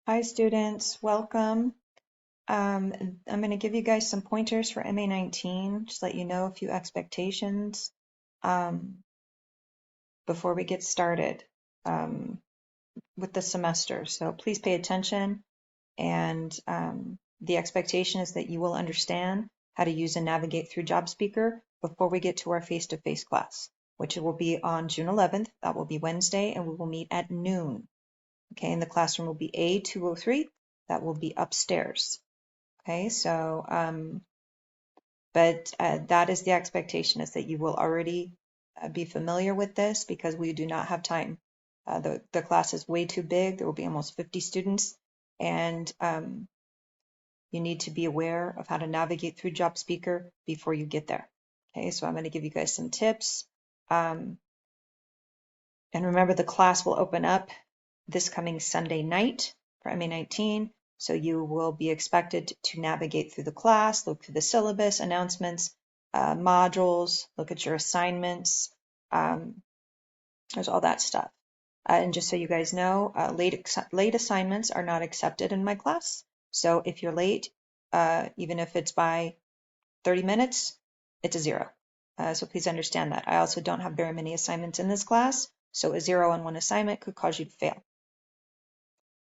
Hi students, welcome. I'm going to give you guys some pointers for MA19, just let you know a few expectations um, before we get started um, with the semester. So please pay attention, and the expectation is that you will understand how to use and navigate through JobSpeaker before we get to our face-to-face class, which will be on June 11th. That will be Wednesday, and we will meet at noon. Okay, and the classroom will be A203. That will be upstairs. Okay, so, that is the expectation, is that you will already be familiar with this because we do not have time. The class is way too big. There will be almost 50 students, and you need to be aware of how to navigate through JobSpeaker before you get there. Okay, so I'm going to give you guys some tips. And remember, the class will open up this coming Sunday night for MA19. So you will be expected to navigate through the class, look through the syllabus, announcements, modules, look at your assignments. There's all that stuff. And just so you guys know, late assignments are not accepted in my class. So if you're late, even if it's by 30 minutes, it's a zero. So please understand that. I also don't have very many assignments in this class, so a zero on one assignment could cause you to fail.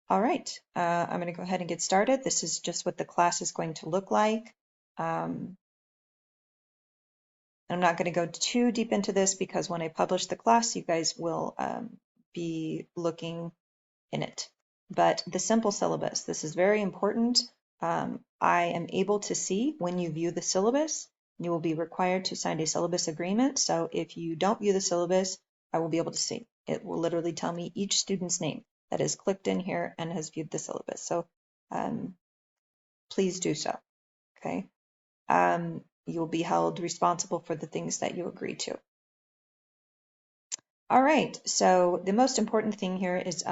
All right, I'm going to go ahead and get started. This is just what the class is going to look like. I'm not going to go too deep into this because when I publish the class, you guys will be looking in it. But the simple syllabus, this is very important. I am able to see when you view the syllabus. You will be required to sign a syllabus agreement. So if you don't view the syllabus, I will be able to see. It will literally tell me each student's name that has clicked in here and has viewed the syllabus. So please do so. Okay. You will be held responsible for the things that you agree to. All right, so the most important thing here is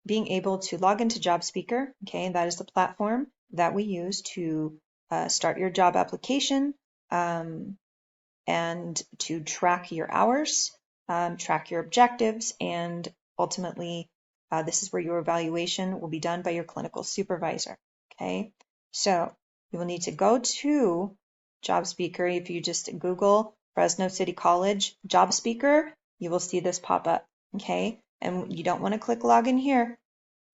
being able to log into JobSpeaker, okay, and that is the platform that we use to start your job application and to track your hours, track your objectives, and ultimately this is where your evaluation will be done by your clinical supervisor, okay? So you will need to go to JobSpeaker. If you just Google Fresno City College JobSpeaker, you will see this pop up, okay? And you don't want to click login here.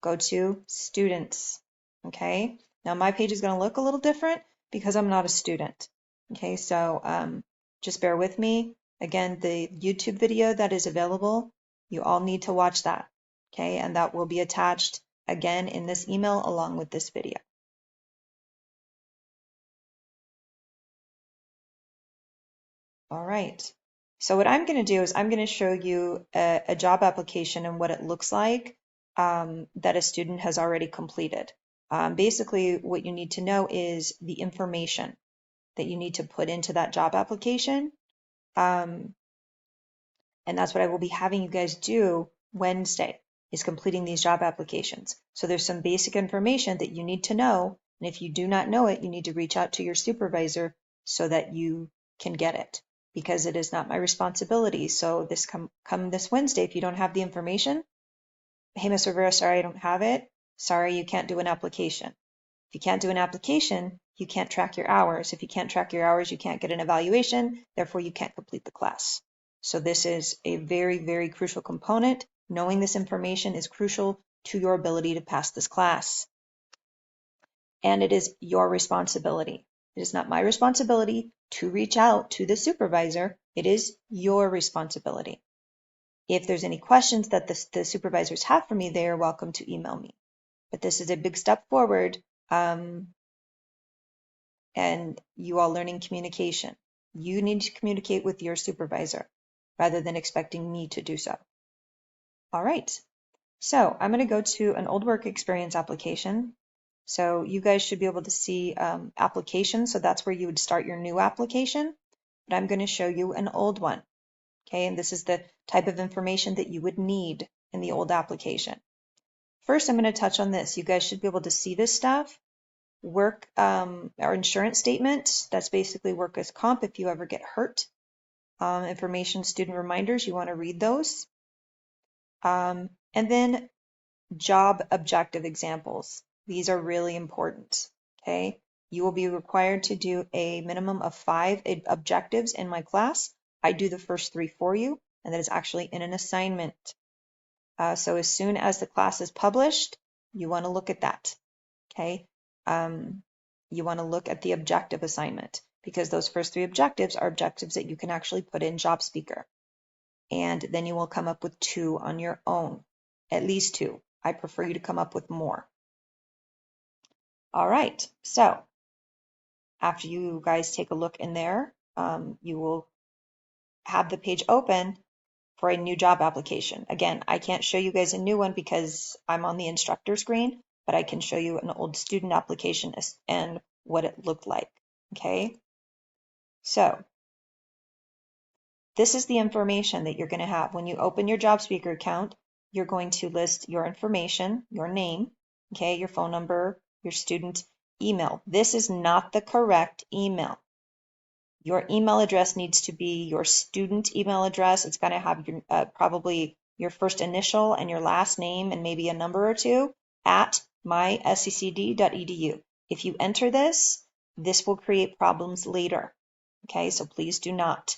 Go to students, okay? Now my page is going to look a little different because I'm not a student, okay? So just bear with me. Again, the YouTube video that is available, you all need to watch that, okay? And that will be attached again in this email along with this video. All right. So what I'm going to do is I'm going to show you a job application and what it looks like that a student has already completed. Basically, what you need to know is the information that you need to put into that job application. And that's what I will be having you guys do Wednesday, is completing these job applications. So there's some basic information that you need to know. And if you do not know it, you need to reach out to your supervisor so that you can get it, because it is not my responsibility. So this come this Wednesday, if you don't have the information, hey, Ms. Rivera, sorry, I don't have it. Sorry, you can't do an application. If you can't do an application, you can't track your hours. If you can't track your hours, you can't get an evaluation. Therefore, you can't complete the class. So this is a very, very crucial component. Knowing this information is crucial to your ability to pass this class. And it is your responsibility. It is not my responsibility to reach out to the supervisor. It is your responsibility. If there's any questions that the supervisors have for me, they are welcome to email me. But this is a big step forward, and you all learning communication. You need to communicate with your supervisor rather than expecting me to do so. All right, so I'm going to go to an old work experience application. So you guys should be able to see applications. So that's where you would start your new application. But I'm going to show you an old one. Okay, and this is the type of information that you would need in the old application. First, I'm going to touch on this. You guys should be able to see this stuff. Work or insurance statement, that's basically workers' comp if you ever get hurt. Information, student reminders, you want to read those. And then job objective examples. These are really important, okay? You will be required to do a minimum of 5 objectives in my class. I do the first 3 for you, and that is actually in an assignment. So as soon as the class is published, you want to look at that, okay? You want to look at the objective assignment because those first 3 objectives are objectives that you can actually put in JobSpeaker. And then you will come up with 2 on your own, at least 2. I prefer you to come up with more. All right, so after you guys take a look in there, you will have the page open for a new job application. Again, I can't show you guys a new one because I'm on the instructor screen, but I can show you an old student application and what it looked like, okay? So this is the information that you're going to have. When you open your JobSpeaker account, you're going to list your information, your name, okay, your phone number, your student email. This is not the correct email. Your email address needs to be your student email address. It's going to have your, probably your first initial and your last name and maybe a number or 2 at mysccd.edu. If you enter this, this will create problems later. Okay, so please do not.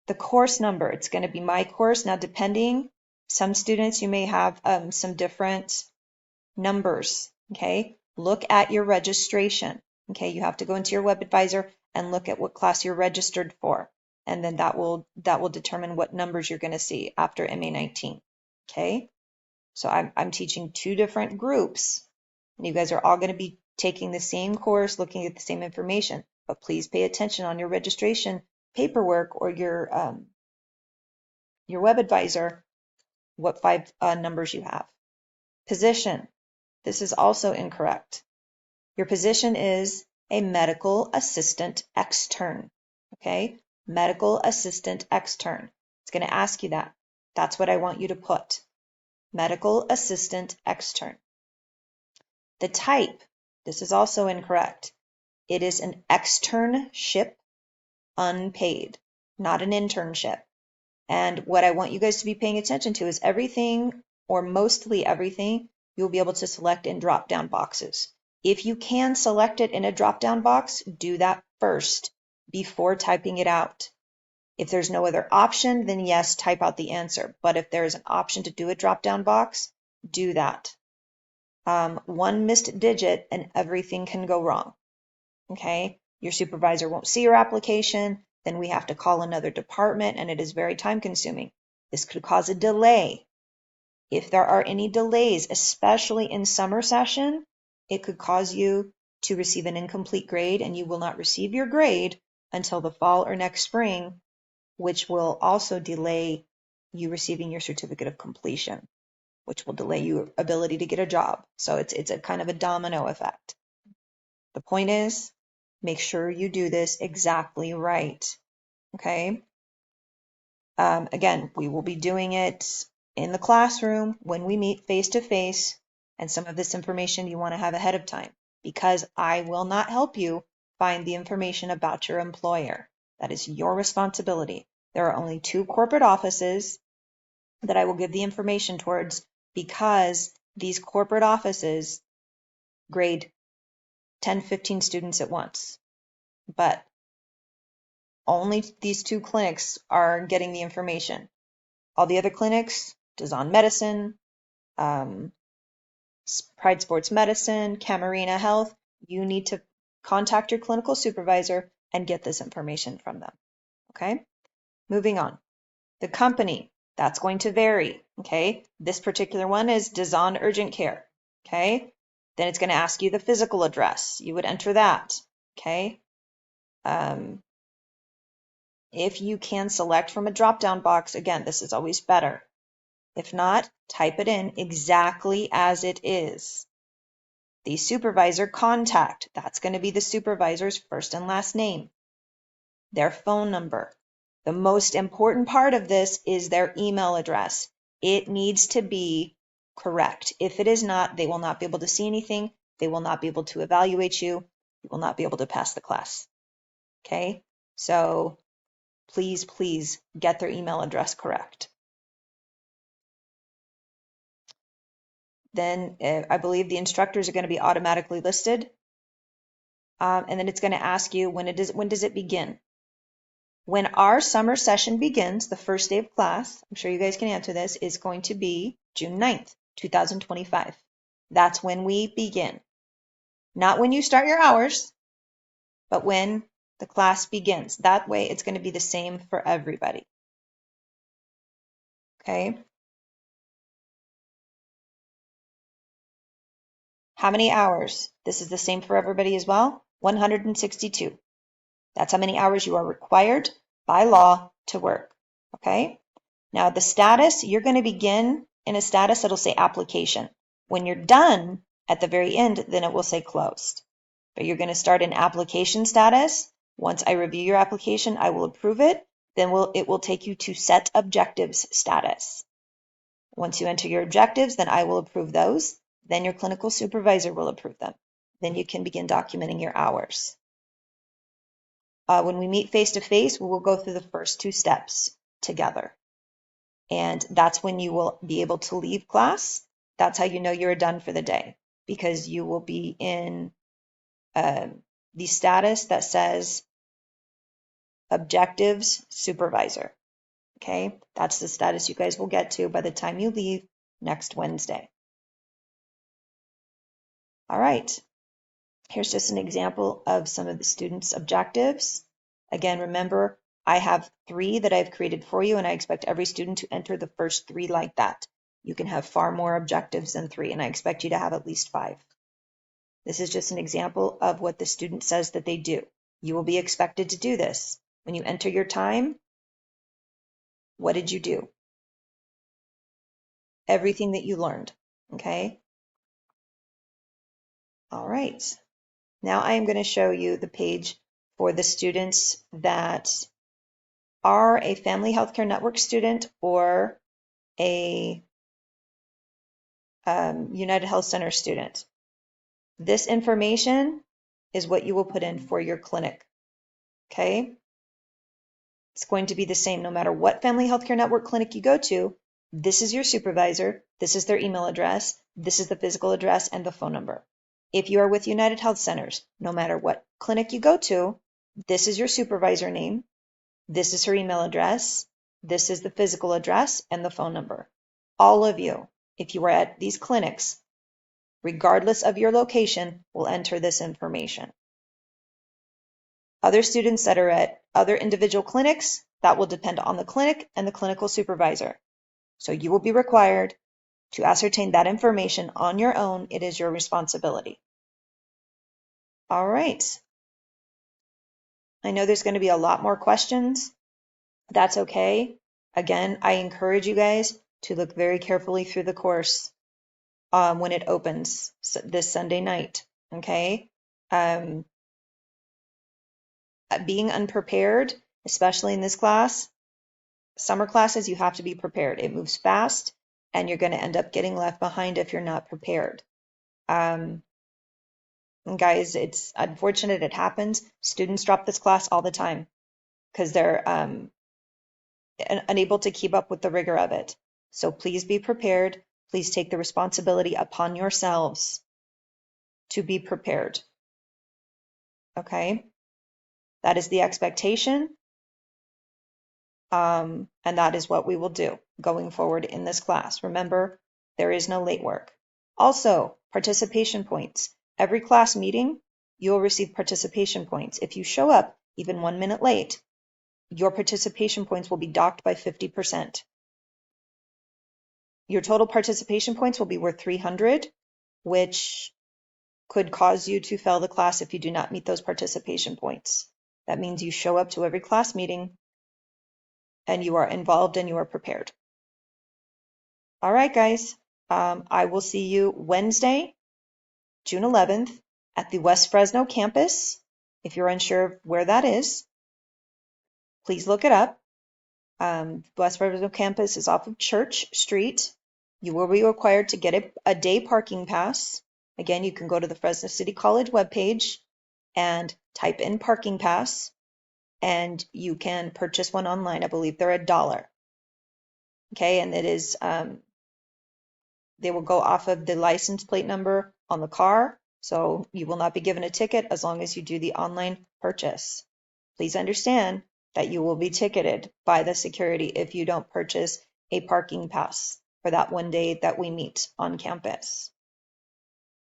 The course number, it's going to be my course. Now, depending, some students, you may have some different numbers. Okay, look at your registration. Okay, you have to go into your web advisor and look at what class you're registered for, and then that will determine what numbers you're going to see after MA19. Okay, so I'm teaching 2 different groups, and you guys are all going to be taking the same course, looking at the same information. But please pay attention on your registration paperwork or your web advisor, what 5 numbers you have. Position. This is also incorrect. Your position is a medical assistant extern, okay? Medical assistant extern. It's going to ask you that. That's what I want you to put. Medical assistant extern. The type, this is also incorrect. It is an externship, unpaid, not an internship. And what I want you guys to be paying attention to is everything, or mostly everything, you'll be able to select in drop-down boxes. If you can select it in a drop-down box, do that first before typing it out. If there's no other option, then yes, type out the answer. But if there's an option to do a drop-down box, do that. One missed digit and everything can go wrong. Okay? Your supervisor won't see your application, then we have to call another department, and it is very time consuming. This could cause a delay. If there are any delays, especially in summer session, it could cause you to receive an incomplete grade, and you will not receive your grade until the fall or next spring, which will also delay you receiving your certificate of completion, which will delay your ability to get a job. So it's a kind of a domino effect. The point is, make sure you do this exactly right. Okay? Again, we will be doing it in the classroom when we meet face to face, and some of this information you want to have ahead of time because I will not help you find the information about your employer. That is your responsibility. There are only 2 corporate offices that I will give the information towards because these corporate offices grade 10, 15 students at once. But only these 2 clinics are getting the information. All the other clinics, Dazan Medicine, Pride Sports Medicine, Camarina Health, you need to contact your clinical supervisor and get this information from them. Okay? Moving on. The company, that's going to vary. Okay? This particular one is Dazan Urgent Care. Okay? Then it's going to ask you the physical address. You would enter that. Okay? If you can select from a drop-down box, again, this is always better. If not, type it in exactly as it is. The supervisor contact, that's going to be the supervisor's first and last name. Their phone number. The most important part of this is their email address. It needs to be correct. If it is not, they will not be able to see anything. They will not be able to evaluate you. You will not be able to pass the class. Okay? So please get their email address correct. Then I believe the instructors are going to be automatically listed. And then it's going to ask you when does it begin? When our summer session begins, the first day of class, I'm sure you guys can answer this, is going to be June 9th, 2025. That's when we begin. Not when you start your hours, but when the class begins. That way it's going to be the same for everybody. Okay? How many hours? This is the same for everybody as well. 162. That's how many hours you are required by law to work. Okay? Now the status, you're going to begin in a status that'll say application. When you're done at the very end, then it will say closed. But you're going to start in application status. Once I review your application, I will approve it. Then it will take you to set objectives status. Once you enter your objectives, then I will approve those. Then your clinical supervisor will approve them. Then you can begin documenting your hours. When we meet face to face, we will go through the first two steps together. And that's when you will be able to leave class. That's how you know you're done for the day, because you will be in the status that says objectives supervisor. Okay, that's the status you guys will get to by the time you leave next Wednesday. All right, here's just an example of some of the students' objectives. Again, remember, I have 3 that I've created for you, and I expect every student to enter the first 3 like that. You can have far more objectives than 3, and I expect you to have at least 5. This is just an example of what the student says that they do. You will be expected to do this. When you enter your time, what did you do? Everything that you learned, okay? All right. Now I am going to show you the page for the students that are a Family Healthcare Network student or a United Health Center student. This information is what you will put in for your clinic, okay? It's going to be the same no matter what Family Healthcare Network clinic you go to. This is your supervisor, this is their email address, this is the physical address and the phone number. If you are with United Health Centers, no matter what clinic you go to, this is your supervisor name, this is her email address, this is the physical address and the phone number. All of you, if you are at these clinics, regardless of your location, will enter this information. Other students that are at other individual clinics, that will depend on the clinic and the clinical supervisor. So you will be required to ascertain that information on your own. It is your responsibility. All right. I know there's going to be a lot more questions. That's okay. Again, I encourage you guys to look very carefully through the course when it opens this Sunday night. Okay. Being unprepared, especially in this class, summer classes, you have to be prepared. It moves fast and you're going to end up getting left behind if you're not prepared. And guys, it's unfortunate it happens. Students drop this class all the time because they're unable to keep up with the rigor of it. So please be prepared. Please take the responsibility upon yourselves to be prepared. Okay? That is the expectation. And that is what we will do going forward in this class. Remember, there is no late work. Also, participation points. Every class meeting, you'll receive participation points. If you show up even 1 minute late, your participation points will be docked by 50%. Your total participation points will be worth 300, which could cause you to fail the class if you do not meet those participation points. That means you show up to every class meeting and you are involved and you are prepared. All right, guys. I will see you Wednesday, June 11th at the West Fresno campus. If you're unsure of where that is, please look it up. West Fresno campus is off of Church Street. You will be required to get a day parking pass. Again, you can go to the Fresno City College webpage and type in parking pass, and you can purchase one online. I believe they're $1. Okay, and it is They will go off of the license plate number on the car, so you will not be given a ticket as long as you do the online purchase. Please understand that you will be ticketed by the security if you don't purchase a parking pass for that one day that we meet on campus.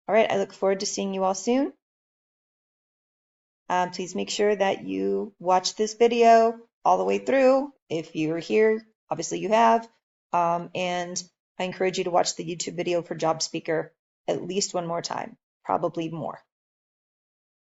All right, I look forward to seeing you all soon. Please make sure that you watch this video all the way through. If you're here, obviously you have. And I encourage you to watch the YouTube video for Job Speaker at least one more time, probably more.